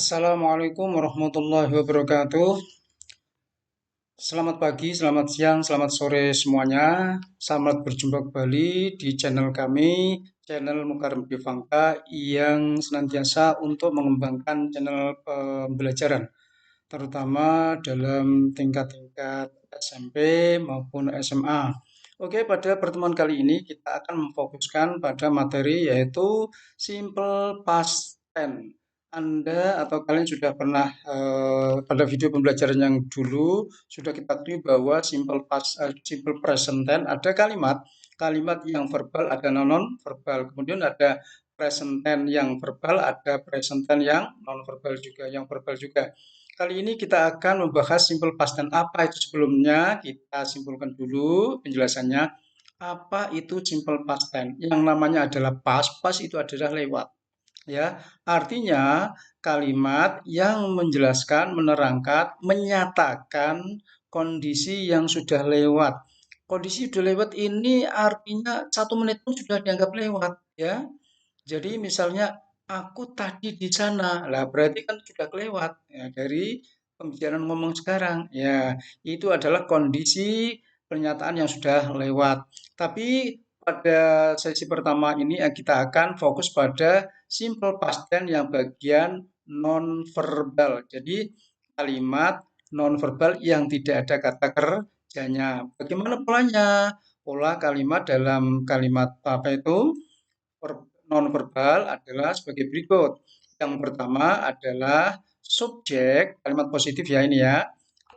Assalamualaikum warahmatullahi wabarakatuh. Selamat pagi, selamat siang, selamat sore semuanya. Selamat berjumpa kembali di channel kami, channel Mukarram Bivangka yang senantiasa untuk mengembangkan channel pembelajaran, terutama dalam tingkat-tingkat SMP maupun SMA. Oke, pada pertemuan kali ini kita akan memfokuskan pada materi yaitu simple past tense. Anda atau kalian sudah pernah pada video pembelajaran yang dulu sudah kita ketahui bahwa simple present tense ada kalimat yang verbal, ada non verbal, kemudian ada present tense yang verbal, ada present tense yang non verbal juga, yang verbal juga. Kali ini kita akan membahas simple past tense. Apa itu sebelumnya? Kita simpulkan dulu penjelasannya. Apa itu simple past tense? Yang namanya adalah past. Past itu adalah lewat. Ya, artinya kalimat yang menjelaskan, menerangkan, menyatakan kondisi yang sudah lewat. Kondisi sudah lewat ini artinya 1 menit pun sudah dianggap lewat, ya. Jadi misalnya aku tadi di sana, lah berarti kan sudah kelewat ya, dari pembicaraan ngomong sekarang. Ya, itu adalah kondisi pernyataan yang sudah lewat. Tapi pada sesi pertama ini kita akan fokus pada simple past tense yang bagian non-verbal. Jadi kalimat non-verbal yang tidak ada kata kerjanya. Bagaimana polanya? Pola kalimat dalam kalimat apa itu? Nonverbal adalah sebagai berikut. Yang pertama adalah subjek, kalimat positif ya ini ya.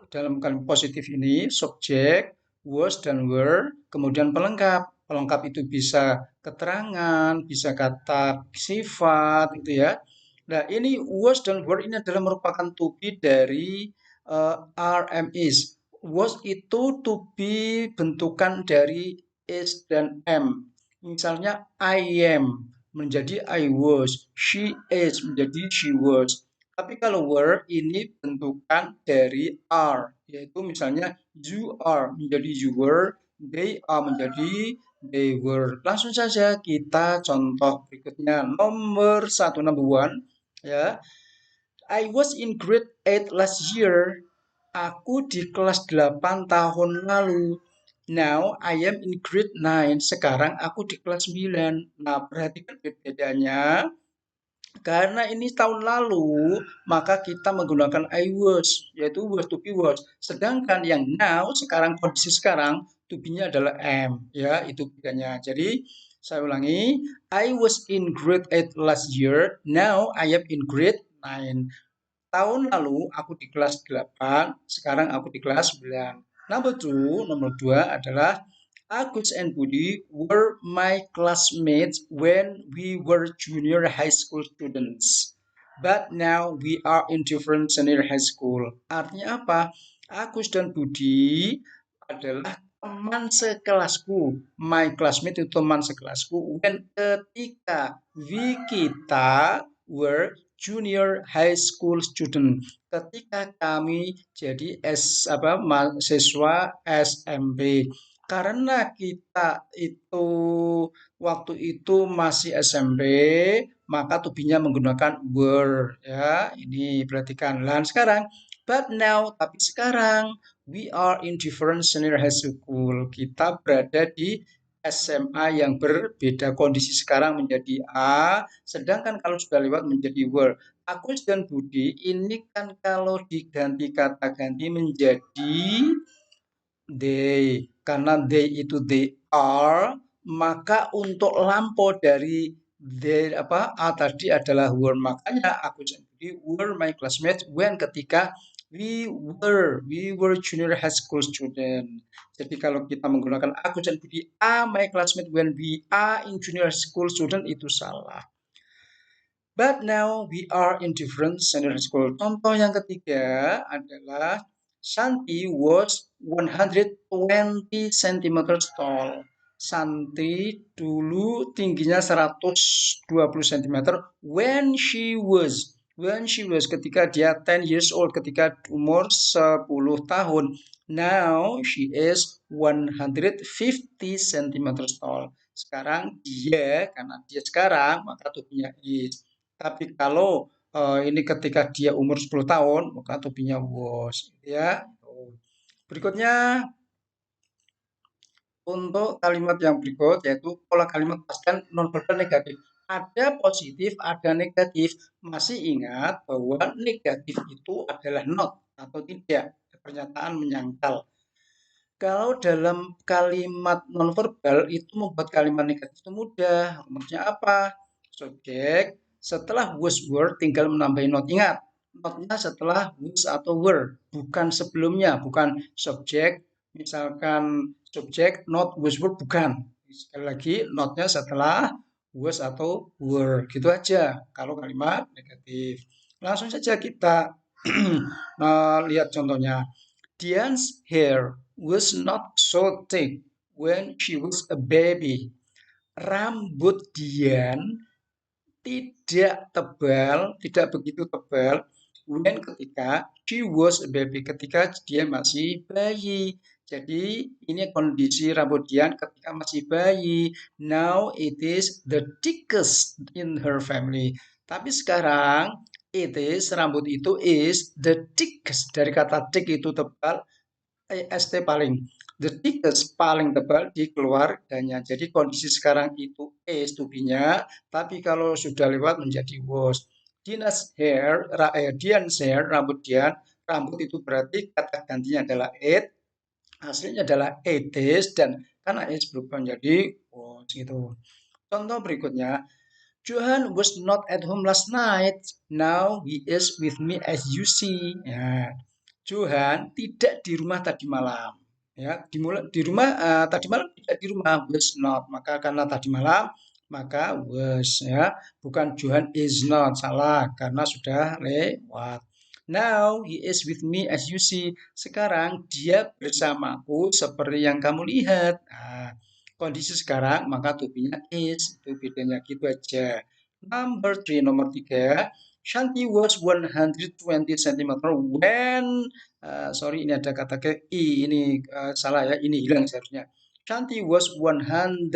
Dalam kalimat positif ini, subjek, was dan were, kemudian pelengkap. Pelengkap itu bisa keterangan, bisa kata sifat, gitu ya. Nah, ini was dan were ini adalah merupakan to be dari are, am, is. Was itu to be bentukan dari is dan am. Misalnya I am menjadi I was, she is menjadi she was. Tapi kalau were ini bentukan dari are, yaitu misalnya you are menjadi you were, they are menjadi they were. Langsung saja kita contoh berikutnya. Nomor satu, number one, ya. I was in grade 8 last year. Aku di kelas 8 tahun lalu. Now I am in grade 9. Sekarang aku di kelas 9. Nah, perhatikan bedanya. Karena ini tahun lalu, maka kita menggunakan I was, yaitu was to be was. Sedangkan yang now, sekarang kondisi sekarang, to be-nya adalah am. Ya, itu bedanya. Jadi, saya ulangi. I was in grade 8 last year. Now I am in grade 9. Tahun lalu aku di kelas 8, sekarang aku di kelas 9. Nomor 2 adalah Agus and Budi were my classmates when we were junior high school students. But now we are in different senior high school. Artinya apa? Agus dan Budi adalah teman sekelasku. My classmate itu teman sekelasku. When ketika kita were junior high school student. Ketika kami jadi mahasiswa SMP. Karena kita itu waktu itu masih SMP, maka tubinya menggunakan were ya. Ini perhatikan. Lah sekarang but now, tapi sekarang we are in different senior high school. Kita berada di SMA yang berbeda. Kondisi sekarang menjadi A, sedangkan kalau sudah lewat menjadi were. Agus dan Budi ini kan kalau diganti kata ganti menjadi they. Karena they itu they are, maka untuk lampau dari they A tadi adalah were. Makanya Agus dan Budi were my classmates when ketika we were junior high school student. Jadi kalau kita menggunakan Agus dan Budi are my classmate when we are in junior high school student itu salah. But now we are in different senior school. Contoh yang ketiga adalah Santi was 120 centimeters tall. Santi dulu tingginya 120 cm when she was ketika dia 10 years old, ketika umur 10 tahun. Now she is 150 centimeters tall. Sekarang dia, karena dia sekarang, maka tubuhnya is. Tapi kalau ini ketika dia umur 10 tahun, maka to be-nya was, gitu ya. Berikutnya untuk kalimat yang berikut yaitu pola kalimat past tense nonverbal negatif. Ada positif, ada negatif. Masih ingat bahwa negatif itu adalah not atau tidak, pernyataan menyangkal. Kalau dalam kalimat nonverbal itu membuat kalimat negatif itu mudah. Maksudnya apa? Subjek setelah was were tinggal menambahin not. Ingat, notnya setelah was atau were, bukan sebelumnya, bukan subjek. Misalkan subjek not was were bukan. Sekali lagi notnya setelah was atau were, gitu aja. Kalau kalimat negatif, langsung saja kita lihat contohnya. Diane's hair was not so thick when she was a baby. Rambut Dian tidak tebal, tidak begitu tebal when ketika she was a baby, ketika dia masih bayi. Jadi ini kondisi rambut Dian ketika masih bayi. Now it is the thickest in her family. Tapi sekarang it is, rambut itu is the thickest, dari kata thick itu tebal, ST paling. The thickest paling tebal di keluarganya. Jadi kondisi sekarang itu is to be-nya, tapi kalau sudah lewat menjadi was. Dian's hair, rambut Dian, rambut itu berarti kata gantinya adalah it, aslinya adalah it is, dan karena is berubah menjadi was gitu. Contoh berikutnya, Johan was not at home last night. Now he is with me as you see. Ya, Johan tidak di rumah tadi malam. Ya, di rumah tadi malam tidak di rumah, was not. Maka karena tadi malam maka was, ya. Bukan Johan is not, salah karena sudah lewat. Now he is with me as you see. Sekarang dia bersamaku seperti yang kamu lihat. Nah, kondisi sekarang maka to be-nya is, itu bedanya gitu aja. Number 3, nomor 3. Shanti was 120 cm when sorry, ini ada kata ke i, ini salah ya, ini hilang seharusnya. Shanti was 120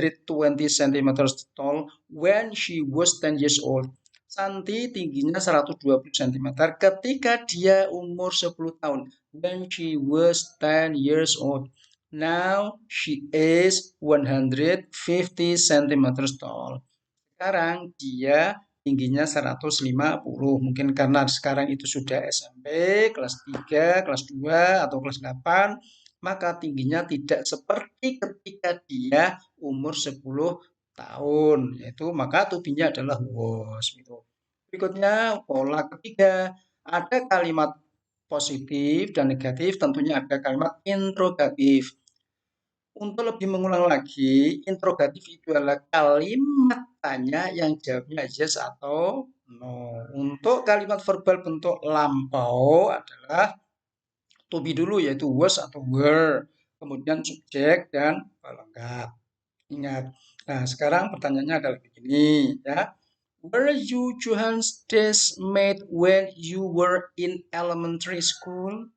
cm tall when she was 10 years old. Santi tingginya 120 cm ketika dia umur 10 tahun. When she was 10 years old. Now she is 150 cm tall. Sekarang dia tingginya 150. Mungkin karena sekarang itu sudah SMP, kelas 3, kelas 2, atau kelas 8, maka tingginya tidak seperti ketika dia umur 10 tahun. Yaitu maka tubinya adalah was. Gitu. Berikutnya pola ketiga. Ada kalimat positif dan negatif, tentunya ada kalimat interrogatif. Untuk lebih mengulang lagi, interrogatif itu adalah kalimat tanya yang jawabnya yes atau no. Untuk kalimat verbal bentuk lampau adalah to be dulu, yaitu was atau were. Kemudian subjek dan pelengkap. Ingat. Nah, sekarang pertanyaannya adalah begini, ya. Were you Johan's desk mate when you were in elementary school?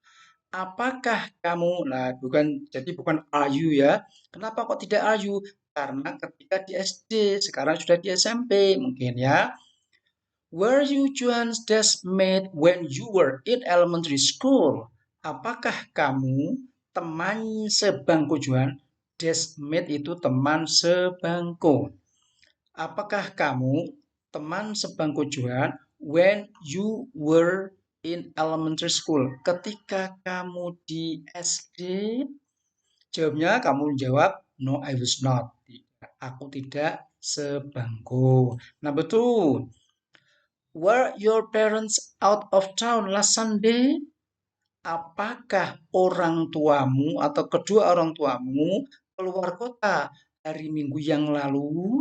Apakah kamu, nah bukan, jadi bukan are you ya. Kenapa kok tidak are you? Karena ketika di SD, sekarang sudah di SMP mungkin ya. Were you Johan's desk mate when you were in elementary school? Apakah kamu teman sebangku Johan? Desk mate itu teman sebangku. Apakah kamu teman sebangku Johan when you were in elementary school? Ketika kamu di SD, jawabnya kamu jawab no, I was not. Tidak, aku tidak sebangku. Number 2, were your parents out of town last Sunday? Apakah orang tuamu atau kedua orang tuamu keluar kota hari Minggu yang lalu?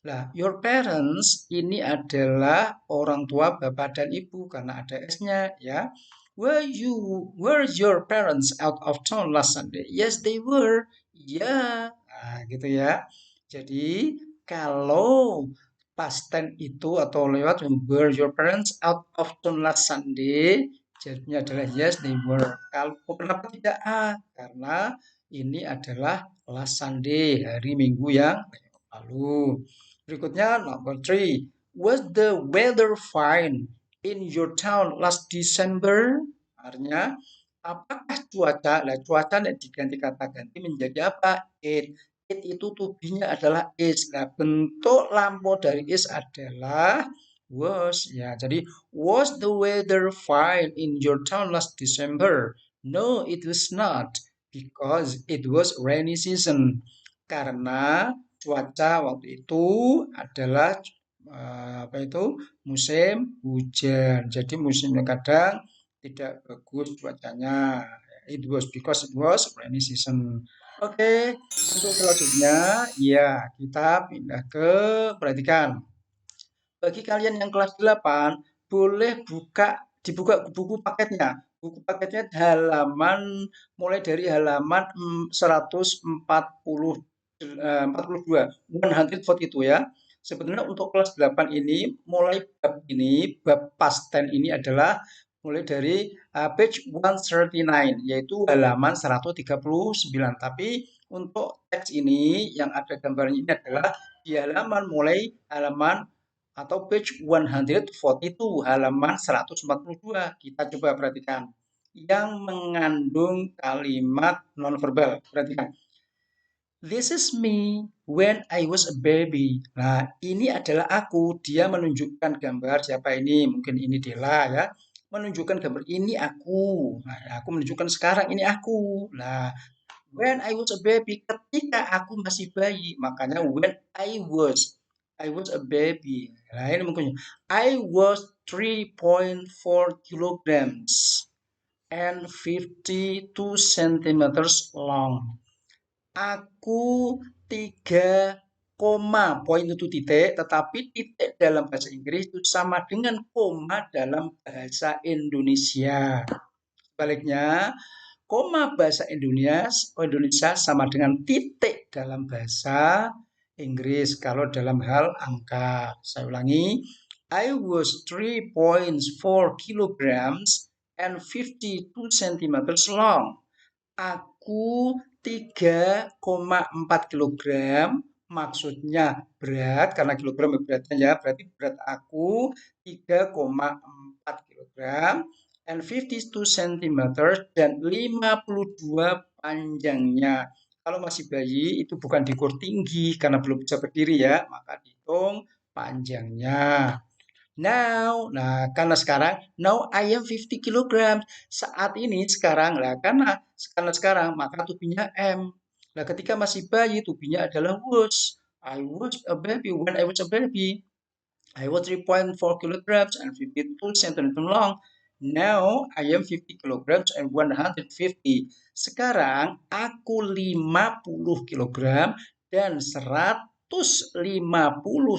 Nah, your parents ini adalah orang tua bapak dan ibu karena ada S-nya ya. Were your parents out of town last Sunday? Yes, they were. Ya, nah, gitu ya. Jadi kalau past tense itu atau lewat were your parents out of town last Sunday, jawabnya adalah yes, they were. Kalau kenapa tidak A? Karena ini adalah last Sunday, hari Minggu yang lalu. Berikutnya nomor 3. Was the weather fine in your town last December? Artinya, apakah cuaca? Nah, cuaca diganti kata ganti menjadi apa? It. It itu to-be-nya adalah is. Nah, bentuk lampau dari is adalah was. Ya, jadi was the weather fine in your town last December? No, it was not because it was rainy season. Karena cuaca waktu itu adalah apa itu musim hujan. Jadi musimnya kadang tidak bagus cuacanya. It was because it was rainy season. Oke, untuk selanjutnya ya kita pindah ke perhatikan. Bagi kalian yang kelas 8 boleh dibuka buku paketnya. Buku paketnya halaman mulai dari halaman 140 42, 142 ya. Sebenarnya untuk kelas 8 ini mulai bab past tense ini adalah mulai dari page 139 yaitu halaman 139. Tapi untuk teks ini yang ada gambarnya ini adalah di halaman mulai halaman atau page 142 halaman 142. Kita coba perhatikan yang mengandung kalimat nonverbal. Perhatikan. This is me when I was a baby. Nah, ini adalah aku. Dia menunjukkan gambar siapa ini? Mungkin ini Dela ya. Menunjukkan gambar ini aku. Nah, aku menunjukkan sekarang ini aku. Nah, when I was a baby, ketika aku masih bayi, makanya when I was a baby. Nah, ini mungkin I was 3.4 kilograms and 52 centimeters long. Aku 3, poin itu titik, tetapi titik dalam bahasa Inggris itu sama dengan koma dalam bahasa Indonesia. Sebaliknya, koma bahasa Indonesia sama dengan titik dalam bahasa Inggris kalau dalam hal angka. Saya ulangi, I was 3.4 kilograms and 52 centimeters long. Aku 3,4 kilogram, maksudnya berat, karena kilogram beratnya ya, berarti berat aku 3,4 kilogram and 52 cm dan 52 panjangnya. Kalau masih bayi itu bukan diukur tinggi karena belum bisa berdiri ya, maka dihitung panjangnya. Nah karena sekarang, now I am 50 kilogram. Saat ini sekarang, lah karena sekarang maka tubuhnya M. Nah ketika masih bayi tubuhnya adalah was. I was a baby when I was a baby. I was 3.4 kilograms and 52 centimeters long. Now I am 50 kilograms and 150. Sekarang aku 50 kilogram dan 150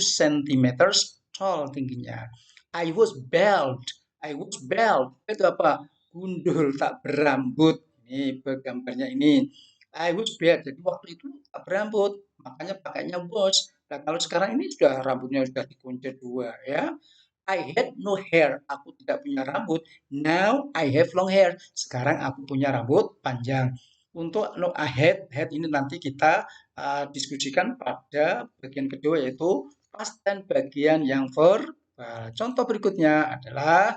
centimeters tall tingginya. I was bald. Itu apa? Gundul, tak berambut. Ini gambarnya ini. I was bald. Jadi waktu itu tak berambut. Makanya pakainya was. Nah, kalau sekarang ini sudah rambutnya sudah dikuncir dua ya. I had no hair. Aku tidak punya rambut. Now I have long hair. Sekarang aku punya rambut panjang. Untuk no I had ini nanti kita diskusikan pada bagian kedua yaitu past tense bagian yang verbal. Contoh berikutnya adalah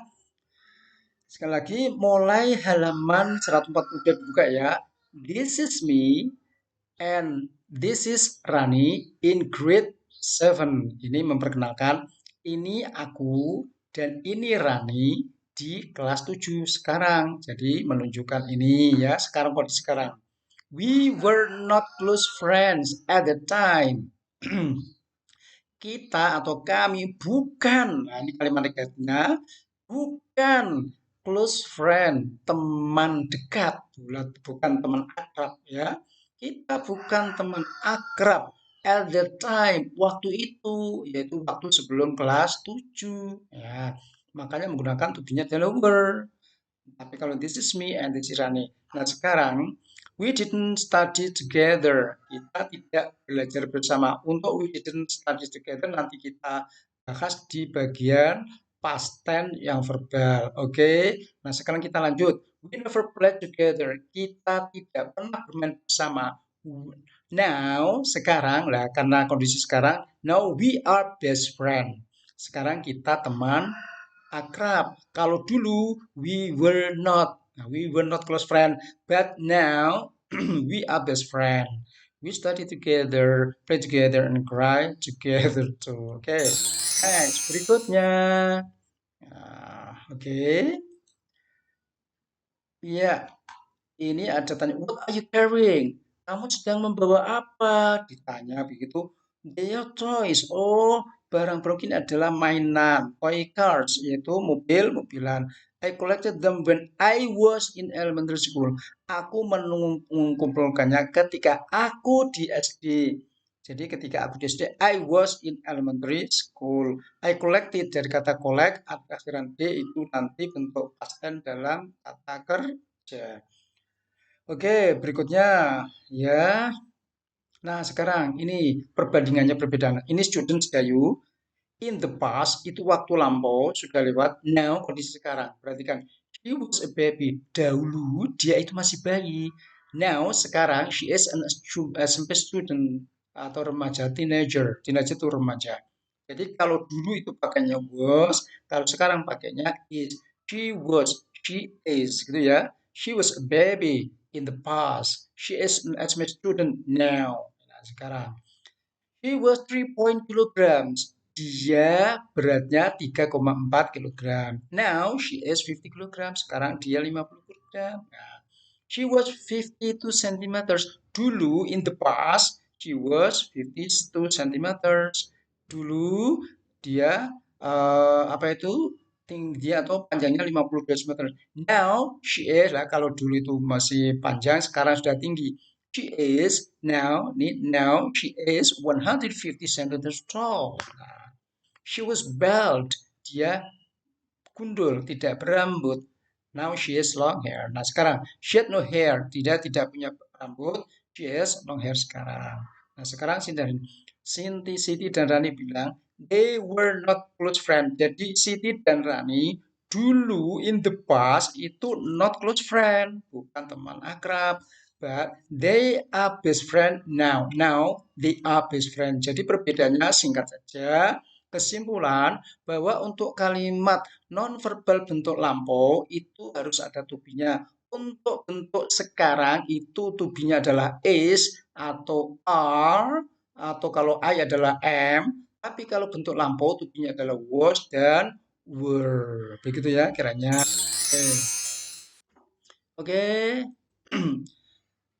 sekali lagi mulai halaman 140 dibuka ya. This is me and this is Rani in grade 7. Ini memperkenalkan ini aku dan ini Rani di kelas 7 sekarang. Jadi menunjukkan ini ya, sekarang kondisi sekarang. We were not close friends at the time. Kita atau kami bukan, nah ini kalimat negatifnya, bukan close friend, teman dekat, bukan teman akrab ya. Kita bukan teman akrab at the time, waktu itu, yaitu waktu sebelum kelas 7 ya. Makanya menggunakan to be-nya adalah were. Tapi kalau this is me and this is Rani. Nah sekarang we didn't study together. Kita tidak belajar bersama. Untuk we didn't study together nanti kita bahas di bagian past tense yang verbal. Oke. Nah sekarang kita lanjut. We never played together. Kita tidak pernah bermain bersama. Now sekarang lah karena kondisi sekarang. Now we are best friend. Sekarang kita teman akrab. Kalau dulu we were not. Nah, we were not close friend, but now we are best friend. We study together, play together, and cry together too. Oke, next berikutnya. Oke, iya. Ini ada tanya, "What are you carrying?" Kamu sedang membawa apa? Ditanya begitu. Their toys. Oh, barang-barang ini adalah mainan. Toy cars, yaitu mobil-mobilan. I collected them when I was in elementary school. Aku mengumpulkannya ketika aku di SD. Jadi ketika aku di SD, I was in elementary school. I collected dari kata collect, akhiran D itu nanti bentuk past tense dalam kata kerja. Oke, berikutnya ya. Nah, sekarang ini perbandingannya perbedaan. Ini students Gayu. In the past itu waktu lampau sudah lewat. Now kondisi sekarang. Perhatikan. She was a baby. Dahulu dia itu masih bayi. Now sekarang she is an SMP student atau remaja teenager. Teenager itu remaja. Jadi kalau dulu itu pakainya was, kalau sekarang pakainya is. She was, she is, gitu ya. She was a baby in the past. She is an SMA student now. Nah, sekarang. He was 3 kilograms. Dia beratnya 3,4 kilogram. Now she is 50 kilograms. Sekarang dia 50 kilogram. Nah, she was 52 centimeters. Dulu in the past she was 52 centimeters. Dulu dia apa itu tinggi atau panjangnya 52 cm. Now she is lah kalau dulu itu masih panjang sekarang sudah tinggi. She is now she is 150 centimeters tall. Nah, she was bald. Dia gundul, tidak berambut. Now she has long hair. Nah sekarang she had no hair. Tidak punya rambut. She has long hair sekarang. Nah sekarang Siti dan Rani bilang they were not close friend. Jadi Siti dan Rani dulu in the past itu not close friend, bukan teman akrab. But they are best friend now. Now they are best friend. Jadi perbedaannya singkat saja. Kesimpulan bahwa untuk kalimat nonverbal bentuk lampau itu harus ada tubinya. Untuk bentuk sekarang itu tubinya adalah is atau are atau kalau I adalah am. Tapi kalau bentuk lampau tubinya adalah was dan were. Begitu ya kiranya. Oke.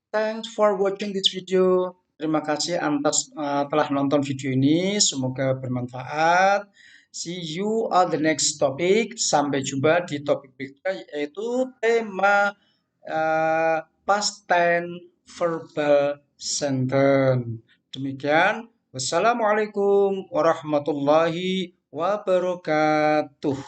Thanks for watching this video. Terima kasih atas telah nonton video ini. Semoga bermanfaat. See you on the next topic. Sampai jumpa di topik berikutnya yaitu tema past tense verbal sentence. Demikian. Wassalamualaikum warahmatullahi wabarakatuh.